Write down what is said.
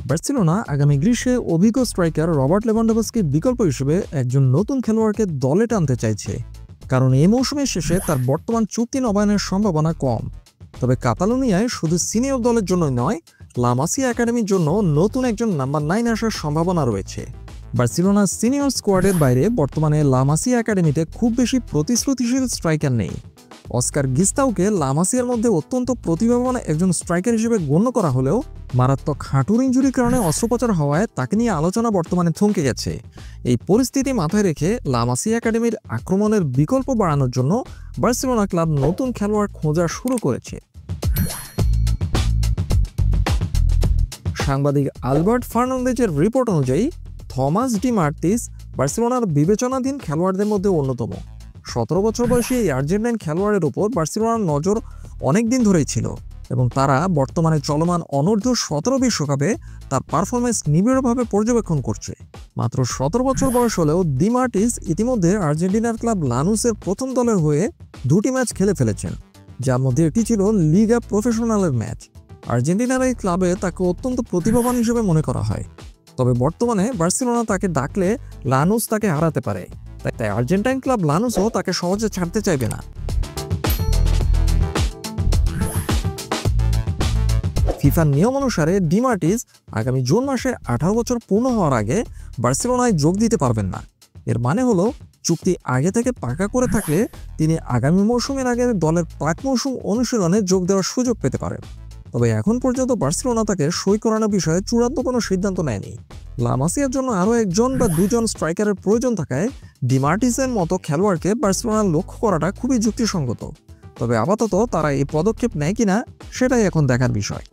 Barcelona আগামী গ্রীষ্মে অভিজ্ঞ স্ট্রাইকার রবার্ট লেভানডোভস্কির বিকল্প হিসেবে একজন নতুন খেলোয়াড়কে দলে টানতে চাইছে, কারণ এই মৌসুমের শেষে তার বর্তমান চুক্তি নবায়নের সম্ভাবনা কম। তবে কাতালোনিয়ায় শুধু সিনিয়র দলের জন্যই নয়, লা মাসিয়া একাডেমির জন্য নতুন একজন নাম্বার 9 আসার সম্ভাবনা রয়েছে। বার্সেলোনার সিনিয়র স্কোয়াডের বাইরে বর্তমানে লা মাসিয়া একাডেমিতে খুব বেশি প্রতিশ্রুতিশীল স্ট্রাইকার নেই। অস্কার গিস্তাওকে লা মাসিয়ার মধ্যে অত্যন্ত প্রতিভাবান একজন স্ট্রাইকার হিসেবে গণ্য করা হলেও মারাত্মক হাঁটুর ইনজুরির কারণে অস্ত্রোপচার হওয়ায় তাকে নিয়ে আলোচনা বর্তমানে থমকে গেছে। এই পরিস্থিতি মাথায় রেখে লা মাসিয়া একাডেমির আক্রমণের বিকল্প বাড়ানোর জন্য বার্সেলোনা ক্লাব নতুন খেলোয়াড় খোঁজা শুরু করেছে। সাংবাদিক আলবার্ট ফার্নান্দেজের রিপোর্ট অনুযায়ী থমাস ডি মার্তিস বার্সেলোনার বিবেচনাধীন খেলোয়াড়দের মধ্যে অন্যতম। 17 বছর বয়সী এই আর্জেন্টাইন খেলোয়াড়ের উপর বার্সেলোনার নজর অনেক দিন ধরেই ছিল এবং তারা বর্তমানে চলমান অনূর্ধ্ব 17 বিশ্বকাপে তার পারফরমেন্স নিবিড়ভাবে পর্যবেক্ষণ করছে। মাত্র 17 বছর বয়স হলেও ডি মার্টিস ইতিমধ্যে আর্জেন্টিনার ক্লাব লানুসের প্রথম দলের হয়ে 2টি ম্যাচ খেলে ফেলেছেন, যার মধ্যে একটি ছিল লিগা প্রফেশনালের ম্যাচ। আর্জেন্টিনার এই ক্লাবে তাকে অত্যন্ত প্রতিভাবান হিসেবে মনে করা হয়। তবে বর্তমানে বার্সেলোনা তাকে ডাকলে লানুস তাকে হারাতে পারে, তাই আর্জেন্টাইন ক্লাব লানুসও তাকে সহজে ছাড়তে চাইবে না। ফিফার নিয়ম অনুসারে ডি মার্টিস আগামী জুন মাসে 18 বছর পূর্ণ হওয়ার আগে বার্সেলোনায় যোগ দিতে পারবেন না। এর মানে হলো চুক্তি আগে থেকে পাকা করে থাকলে তিনি আগামী মৌসুমের আগে দলের প্রাক মৌসুম অনুশীলনে যোগ দেওয়ার সুযোগ পেতে পারেন। তবে এখন পর্যন্ত বার্সেলোনা তাকে সই করানোর বিষয়ে চূড়ান্ত কোনো সিদ্ধান্ত নেয়নি। লা মাসিয়ার জন্য আরও 1জন বা 2জন স্ট্রাইকারের প্রয়োজন থাকায় ডি মার্টিসের মতো খেলোয়াড়কে বার্সেলোনার লক্ষ্য করাটা খুবই যুক্তিসঙ্গত। তবে আপাতত তারা এই পদক্ষেপ নেয় কিনা সেটাই এখন দেখার বিষয়।